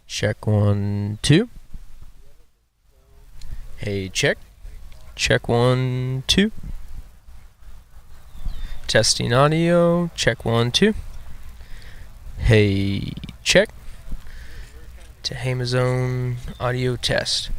Check 1, 2. Hey, check. Check 1, 2. Testing audio. Check 1, 2. Hey, check. To Amazon audio test.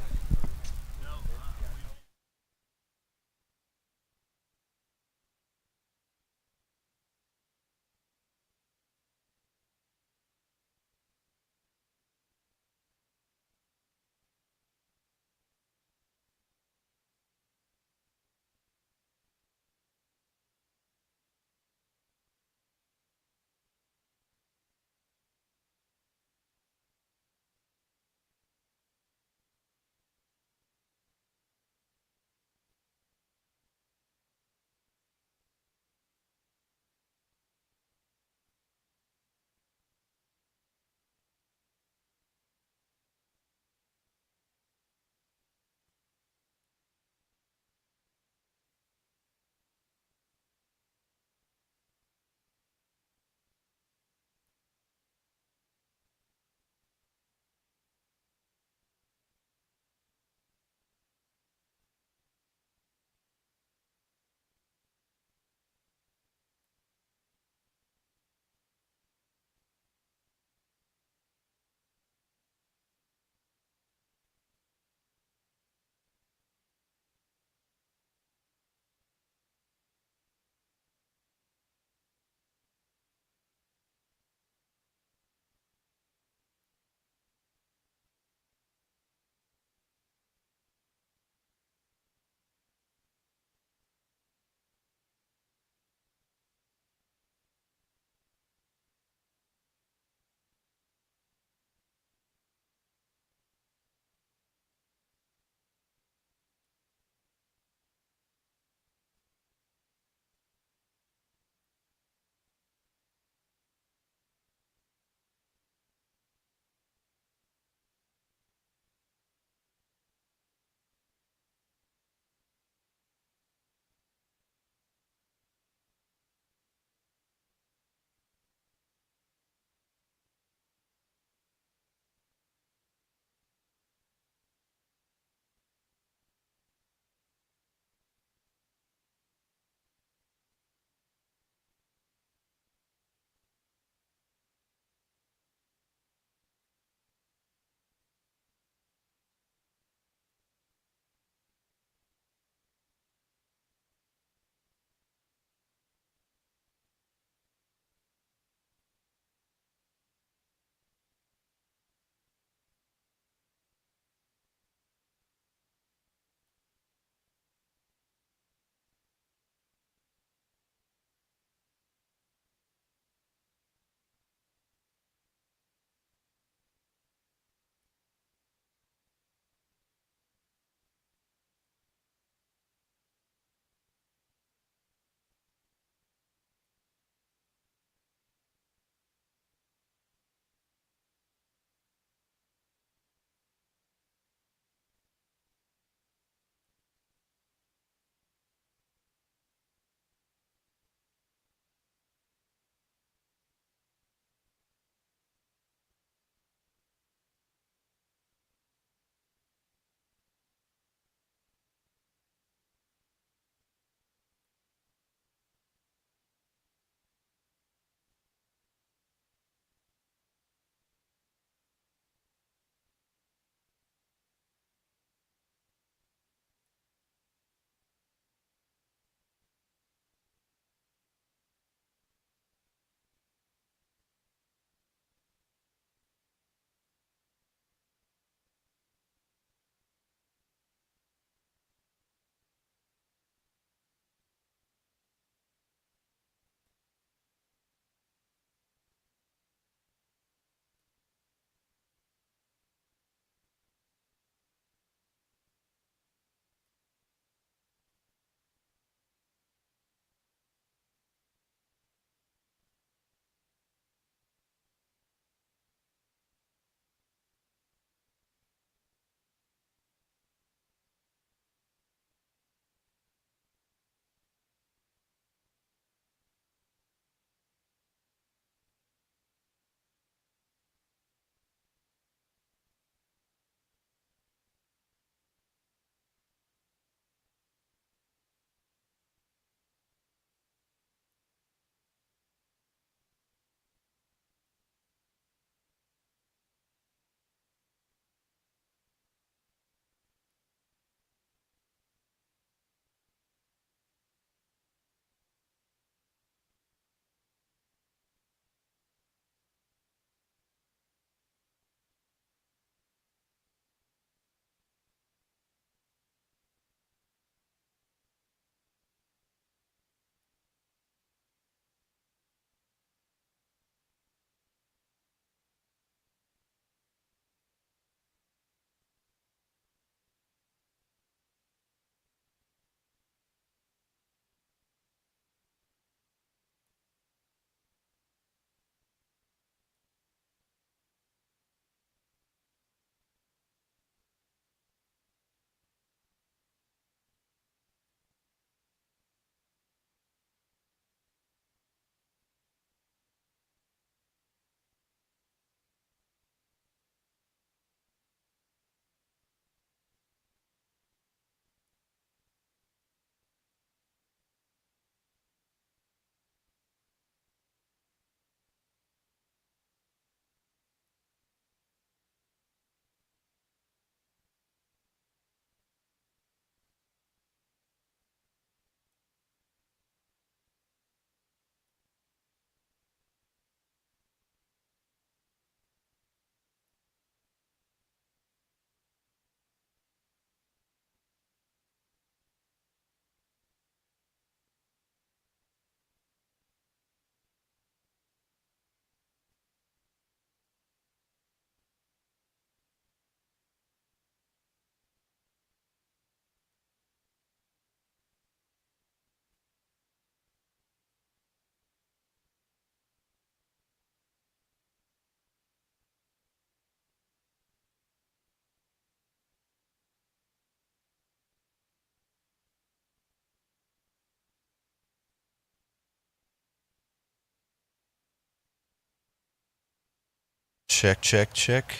Check, check, check.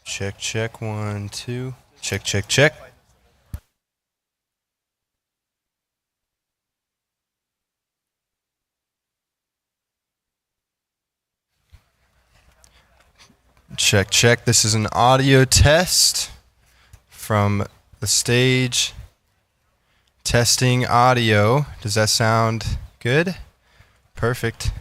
Check, check, 1, 2. Check, check, check. Check, check. This is an audio test from the stage. Testing audio. Does that sound good? Perfect.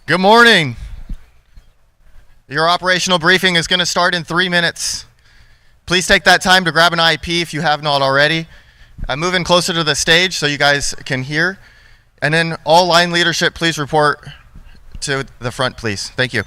Good morning. Your operational briefing is going to start in 3 minutes. Please take that time to grab an IEP if you have not already. I'm moving closer to the stage so you guys can hear. And then all line leadership, please report to the front, please. Thank you.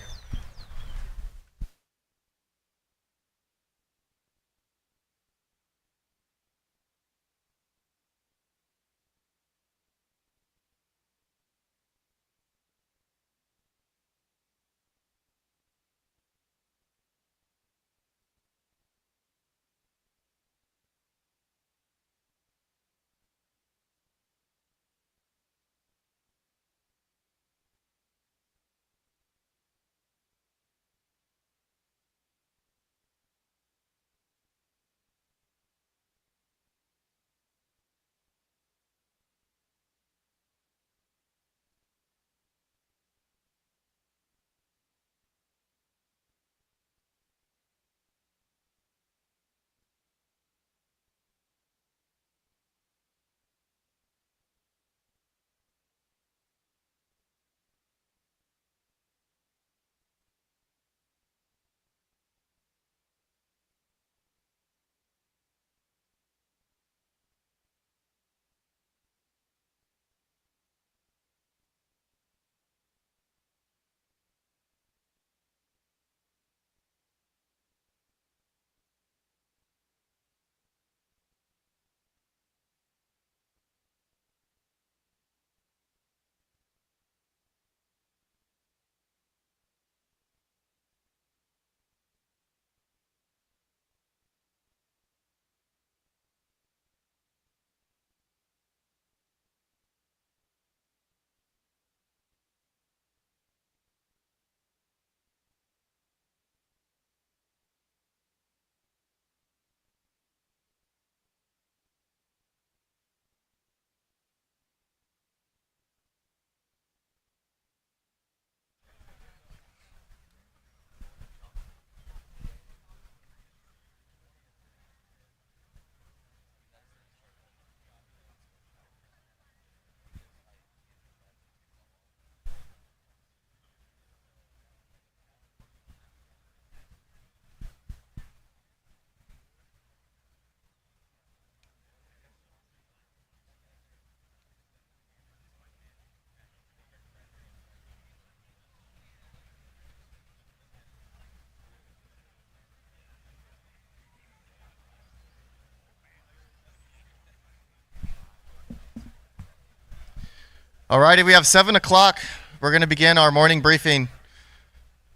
All righty, we have 7 o'clock. We're going to begin our morning briefing.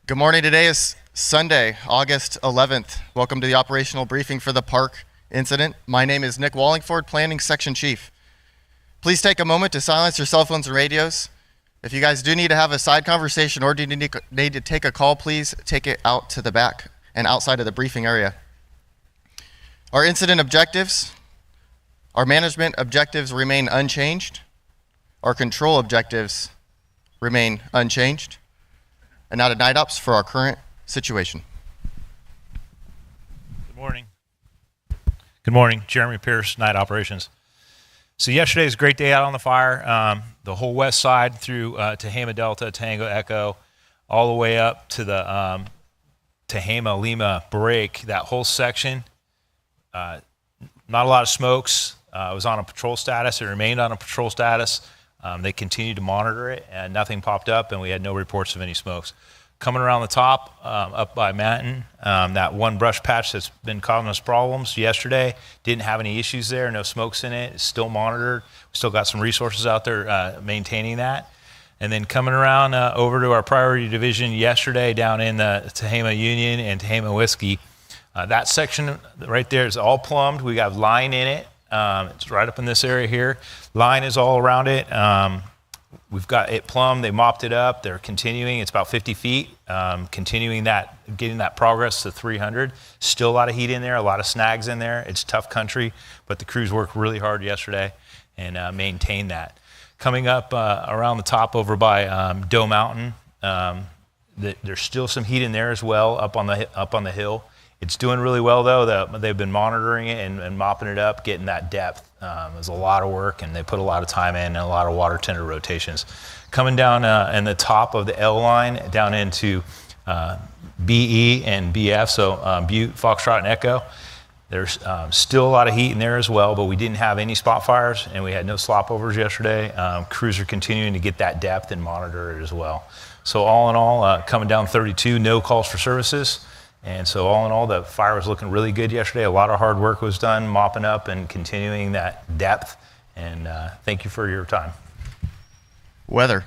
Good morning. Today is Sunday, August 11th. Welcome to the operational briefing for the park incident. My name is Nick Wallingford, Planning Section Chief. Please take a moment to silence your cell phones and radios. If you guys do need to have a side conversation or do you need to take a call, please take it out to the back and outside of the briefing area. Our incident objectives, our management objectives remain unchanged. Our control objectives remain unchanged. And now to night ops for our current situation. Good morning. Good morning. Jeremy Pierce, Night Operations. So yesterday was a great day out on the fire. The whole west side through Tehama Delta, Tango Echo, all the way up to the Tehama Lima break. That whole section, not a lot of smokes. It was on a patrol status. It remained on a patrol status. They continued to monitor it, and nothing popped up, and we had no reports of any smokes. Coming around the top, up by Manton, that one brush patch that's been causing us problems yesterday, didn't have any issues there, no smokes in it. It's still monitored. We still got some resources out there maintaining that. And then coming around over to our priority division yesterday down in the Tehama Union and Tehama Whiskey, that section right there is all plumbed. We got line in it. It's right up in this area here. Line is all around it. We've got it plumbed. They mopped it up. They're continuing. It's about 50 feet. Continuing that, getting that progress to 300. Still a lot of heat in there, a lot of snags in there. It's tough country, but the crews worked really hard yesterday and maintained that. Coming up around the top over by Doe Mountain, there's still some heat in there as well up on the hill. It's doing really well, though. They've been monitoring it and mopping it up, getting that depth. It was a lot of work, and they put a lot of time in and a lot of water tender rotations. Coming down in the top of the L line, down into BE and BF, so Butte, Foxtrot, and Echo. There's still a lot of heat in there as well, but we didn't have any spot fires, and we had no slopovers yesterday. Crews are continuing to get that depth and monitor it as well. So all in all, coming down 32, no calls for services. And so all in all, the fire was looking really good yesterday. A lot of hard work was done, mopping up and continuing that depth. And thank you for your time. Weather.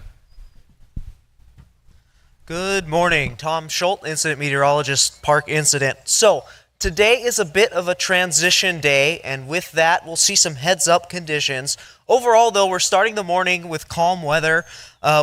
Good morning. Tom Schultz, incident meteorologist, Park Incident. So today is a bit of a transition day, and with that, we'll see some heads-up conditions. Overall, though, we're starting the morning with calm weather.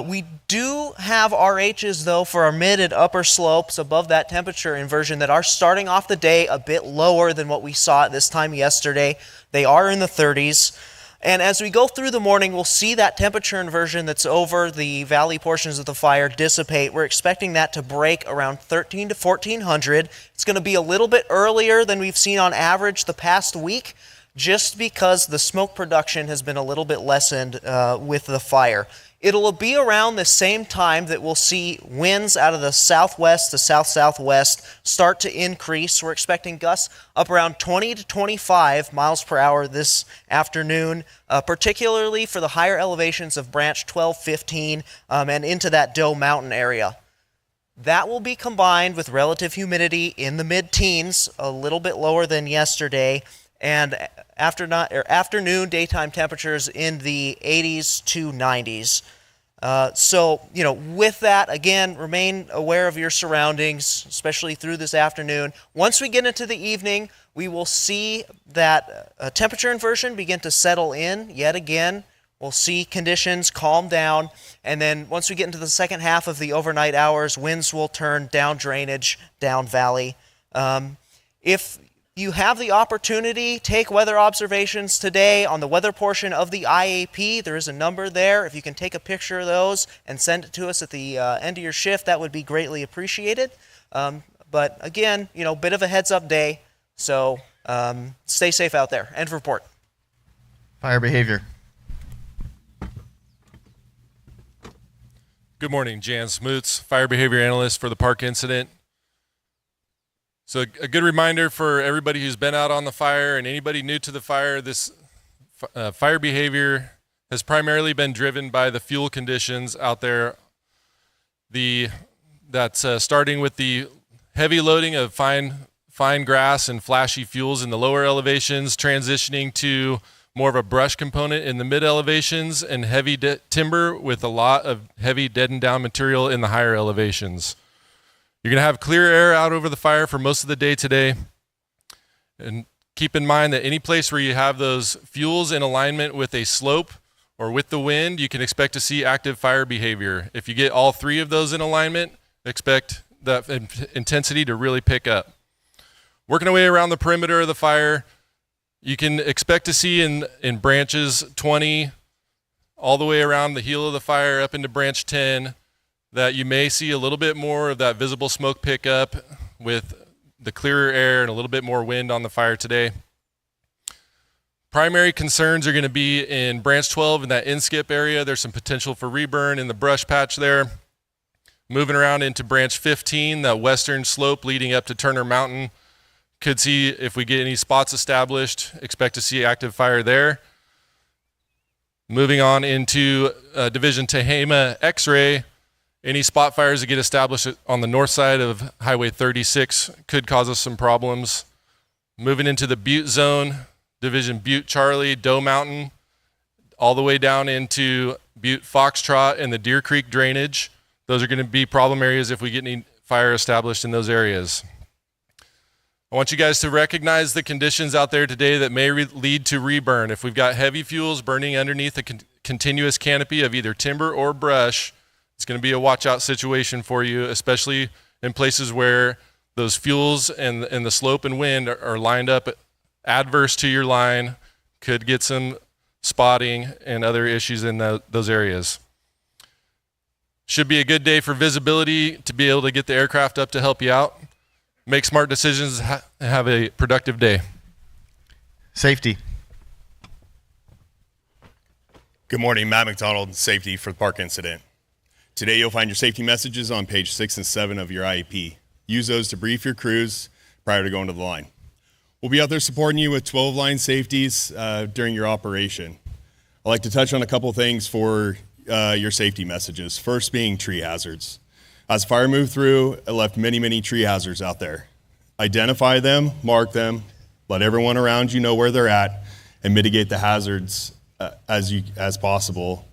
We do have RHs, though, for our mid and upper slopes above that temperature inversion that are starting off the day a bit lower than what we saw at this time yesterday. They are in the 30s. And as we go through the morning, we'll see that temperature inversion that's over the valley portions of the fire dissipate. We're expecting that to break around 13 to 1400. It's going to be a little bit earlier than we've seen on average the past week, just because the smoke production has been a little bit lessened with the fire. It'll be around the same time that we'll see winds out of the southwest to south-southwest start to increase. We're expecting gusts up around 20 to 25 miles per hour this afternoon, particularly for the higher elevations of Branch 12, 15, and into that Doe Mountain area. That will be combined with relative humidity in the mid-teens, a little bit lower than yesterday, and afternoon daytime temperatures in the 80s to 90s. So, with that, again, remain aware of your surroundings, especially through this afternoon. Once we get into the evening, we will see that temperature inversion begin to settle in yet again. We'll see conditions calm down, and then once we get into the second half of the overnight hours, winds will turn down drainage, down valley. If you have the opportunity, take weather observations today on the weather portion of the IAP. There is a number there. If you can take a picture of those and send it to us at the end of your shift, that would be greatly appreciated. But again, bit of a heads-up day, so stay safe out there. End of report. Fire behavior. Good morning, Jan Smoots, fire behavior analyst for the Park Incident. So a good reminder for everybody who's been out on the fire and anybody new to the fire, this fire behavior has primarily been driven by the fuel conditions out there. That's starting with the heavy loading of fine grass and flashy fuels in the lower elevations, transitioning to more of a brush component in the mid elevations, and heavy timber with a lot of heavy deadened down material in the higher elevations. You're going to have clear air out over the fire for most of the day today. And keep in mind that any place where you have those fuels in alignment with a slope or with the wind, you can expect to see active fire behavior. If you get all three of those in alignment, expect that intensity to really pick up. Working our way around the perimeter of the fire, you can expect to see in branches 20 all the way around the heel of the fire up into branch 10, that you may see a little bit more of that visible smoke pickup with the clearer air and a little bit more wind on the fire today. Primary concerns are going to be in branch 12 in that inskip area. There's some potential for reburn in the brush patch there. Moving around into branch 15, that western slope leading up to Turner Mountain. Could see if we get any spots established, expect to see active fire there. Moving on into Division Tehama X-ray. Any spot fires that get established on the north side of Highway 36 could cause us some problems. Moving into the Butte zone, Division Butte Charlie, Doe Mountain, all the way down into Butte Foxtrot and the Deer Creek drainage. Those are going to be problem areas if we get any fire established in those areas. I want you guys to recognize the conditions out there today that may lead to reburn. If we've got heavy fuels burning underneath a continuous canopy of either timber or brush, it's going to be a watch out situation for you, especially in places where those fuels and the slope and wind are lined up adverse to your line. Could get some spotting and other issues in those areas. Should be a good day for visibility to be able to get the aircraft up to help you out. make smart decisions, have a productive day. Safety. Good morning, Matt McDonald, safety for the park incident. Today you'll find your safety messages on page 6 and 7 of your IEP. Use those to brief your crews prior to going to the line. We'll be out there supporting you with 12 line safeties during your operation. I'd like to touch on a couple things for your safety messages. First being tree hazards. As fire moved through, it left many tree hazards out there. Identify them, mark them, let everyone around you know where they're at, and mitigate the hazards as possible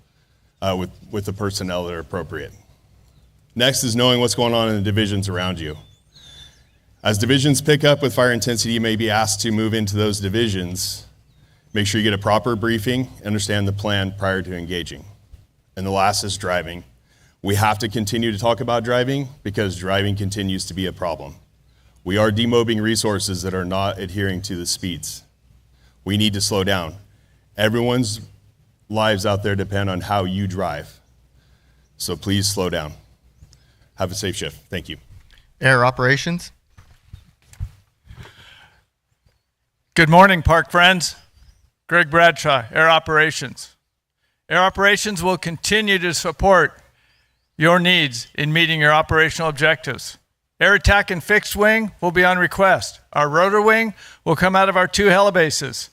with the personnel that are appropriate. Next is knowing what's going on in the divisions around you. As divisions pick up with fire intensity, you may be asked to move into those divisions. Make sure you get a proper briefing, understand the plan prior to engaging. And the last is driving. We have to continue to talk about driving because driving continues to be a problem. We are demobbing resources that are not adhering to the speeds. We need to slow down. Everyone's lives out there depend on how you drive. So please slow down. Have a safe shift. Thank you. Air operations. Good morning, park friends. Greg Bradshaw, Air Operations. Air Operations will continue to support your needs in meeting your operational objectives. Air attack and fixed wing will be on request. Our rotor wing will come out of our 2 helibases.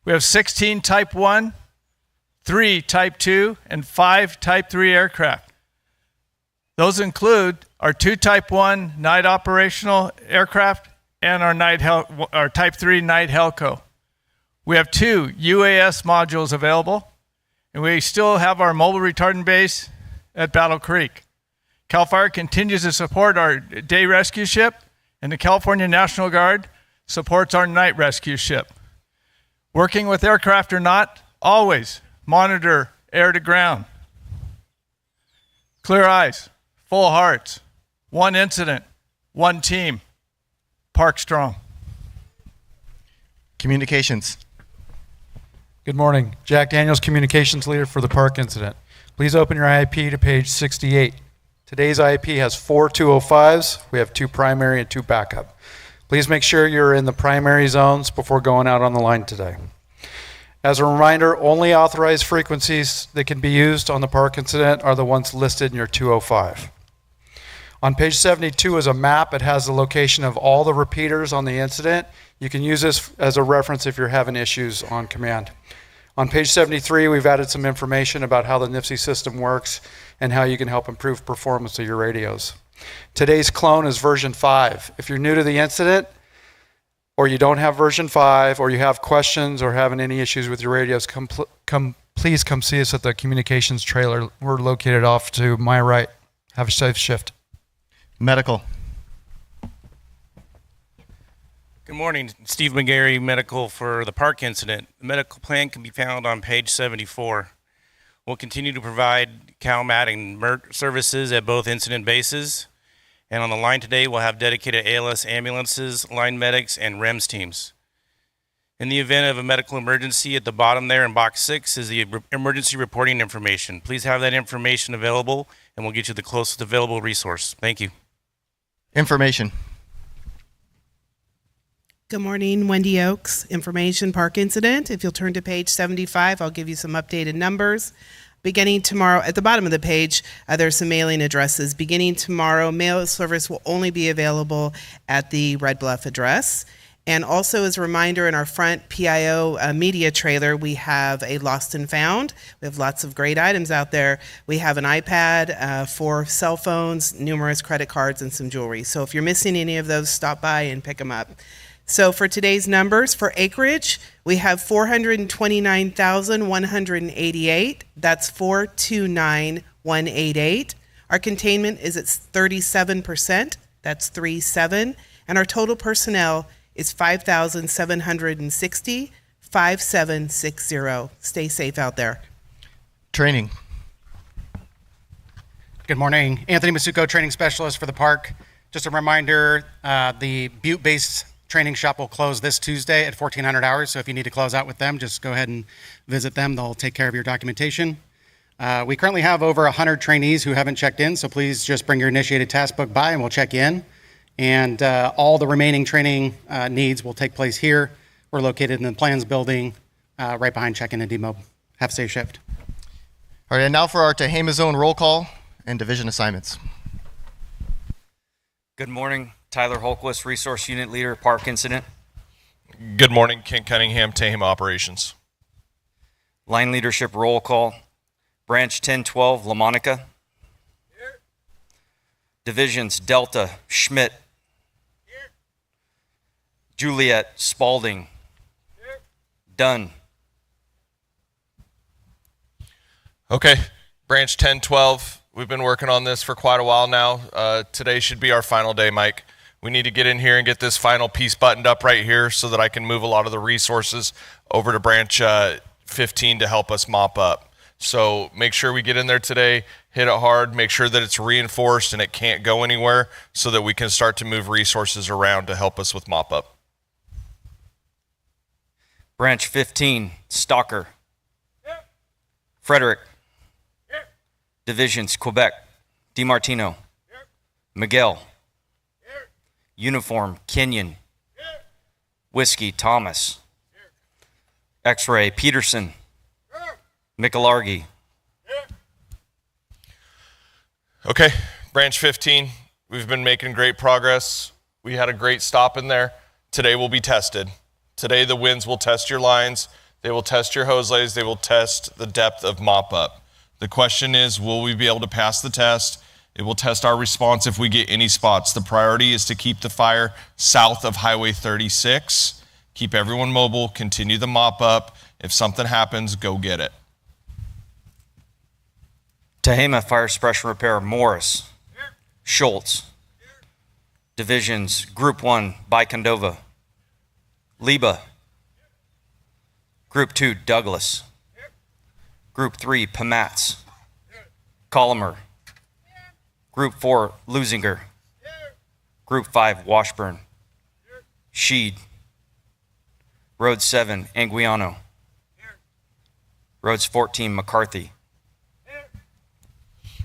We have 16 Type 1, 3 Type 2, and 5 Type 3 aircraft. Those include our 2 Type 1 night operational aircraft and our Type 3 night Helco. We have 2 UAS modules available, and we still have our mobile retardant base at Battle Creek. CAL FIRE continues to support our day rescue ship, and the California National Guard supports our night rescue ship. Working with aircraft or not, always monitor air to ground. Clear eyes, full hearts, one incident, one team. Park strong. Communications. Good morning. Jack Daniels, Communications Leader for the Park Incident. Please open your IEP to page 68. Today's IEP has 4 205s. We have 2 primary and 2 backup. Please make sure you're in the primary zones before going out on the line today. As a reminder, only authorized frequencies that can be used on the park incident are the ones listed in your 205. On page 72 is a map. It has the location of all the repeaters on the incident. You can use this as a reference if you're having issues on command. On page 73, we've added some information about how the NIFC system works and how you can help improve performance of your radios. Today's clone is version 5. If you're new to the incident, or you don't have version 5, or you have questions or having any issues with your radios, please come see us at the communications trailer. We're located off to my right. Have a safe shift. Medical. Good morning, Steve McGarry, Medical for the Park Incident. The medical plan can be found on page 74. We'll continue to provide CalMat and MERT services at both incident bases. And on the line today, we'll have dedicated ALS ambulances, line medics, and REMS teams. In the event of a medical emergency, at the bottom there in box 6 is the emergency reporting information. Please have that information available, and we'll get you the closest available resource. Thank you. Information. Good morning, Wendy Oakes, Information Park Incident. If you'll turn to page 75, I'll give you some updated numbers. Beginning tomorrow, at the bottom of the page, there's some mailing addresses. Beginning tomorrow, mail service will only be available at the Red Bluff address. And also, as a reminder, in our front PIO media trailer, we have a lost and found. We have lots of great items out there. We have an iPad, 4 cell phones, numerous credit cards, and some jewelry. So if you're missing any of those, stop by and pick them up. So for today's numbers, for acreage, we have 429,188. That's 429,188. Our containment is at 37%. That's 37. And our total personnel is 5,760, 5760. Stay safe out there. Training. Good morning. Anthony Masuko, training specialist for the park. Just a reminder, the Butte-based training shop will close this Tuesday at 1400 hours. So if you need to close out with them, just go ahead and visit them. They'll take care of your documentation. We currently have over 100 trainees who haven't checked in. So please just bring your initiated task book by and we'll check in. And all the remaining training needs will take place here. We're located in the plans building right behind check-in and demob. Have a safe shift. All right, and now for our Tehama Zone roll call and division assignments. Good morning, Tyler Holquist, Resource Unit Leader, Park Incident. Good morning, Kent Cunningham, Tehama Operations. Line Leadership roll call. Branch 1012, LaMonica. Here. Divisions Delta, Schmidt. Here. Juliet, Spalding. Here. Dunn. Okay, Branch 1012, we've been working on this for quite a while now. Today should be our final day, Mike. We need to get in here and get this final piece buttoned up right here so that I can move a lot of the resources over to Branch 15 to help us mop up. So make sure we get in there today, hit it hard, make sure that it's reinforced and it can't go anywhere so that we can start to move resources around to help us with mop up. Branch 15, Stalker. Yep. Frederick. Yep. Divisions Quebec, DiMartino. Yep. Miguel. Yep. Uniform, Kenyon. Yep. Whiskey, Thomas. Yep. X-ray, Peterson. Michelargi. Okay, Branch 15, we've been making great progress. We had a great stop in there. Today will be tested. Today the winds will test your lines, they will test your hose lays, they will test the depth of mop up. The question is, will we be able to pass the test? It will test our response if we get any spots. The priority is to keep the fire south of Highway 36, keep everyone mobile, continue the mop up. If something happens, go get it. Tehama Fire Suppression Repair, Morris. Here. Schultz. Here. Divisions, Group 1, Bicondova. Liba. Here. Group 2, Douglas. Here. Group 3, Pamatz. Colomer. Group 4, Lusinger. Group 5, Washburn. Sheed. Road 7, Anguiano. Roads 14, McCarthy.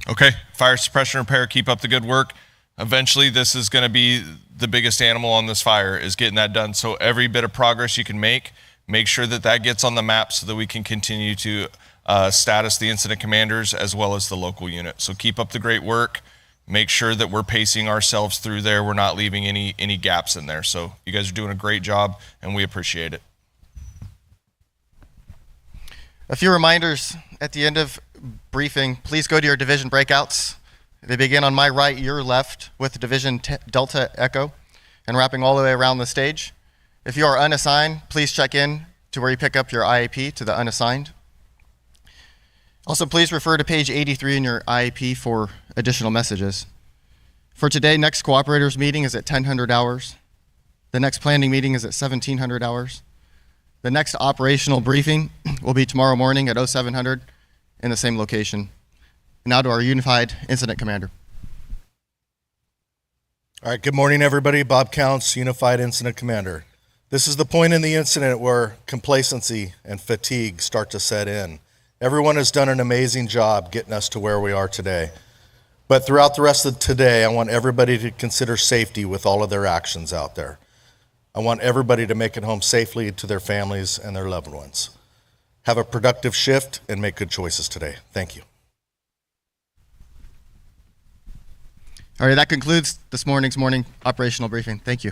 Okay, fire suppression repair, keep up the good work. Eventually, this is going to be the biggest animal on this fire, is getting that done. So every bit of progress you can make sure that that gets on the map so that we can continue to status the incident commanders as well as the local unit. So keep up the great work. Make sure that we're pacing ourselves through there. We're not leaving any gaps in there. So you guys are doing a great job, and we appreciate it. A few reminders at the end of briefing. Please go to your division breakouts. They begin on my right, your left, with Division Delta Echo, and wrapping all the way around the stage. If you are unassigned, please check in to where you pick up your IAP to the unassigned. Also, please refer to page 83 in your IAP for additional messages. For today, next cooperators meeting is at 1000 hours. The next planning meeting is at 1700 hours. The next operational briefing will be tomorrow morning at 0700 in the same location. Now to our Unified Incident Commander. All right, good morning, everybody. Bob Counts, Unified Incident Commander. This is the point in the incident where complacency and fatigue start to set in. Everyone has done an amazing job getting us to where we are today. But throughout the rest of today, I want everybody to consider safety with all of their actions out there. I want everybody to make it home safely to their families and their loved ones. Have a productive shift and make good choices today. Thank you. All right, that concludes this morning's morning operational briefing. Thank you.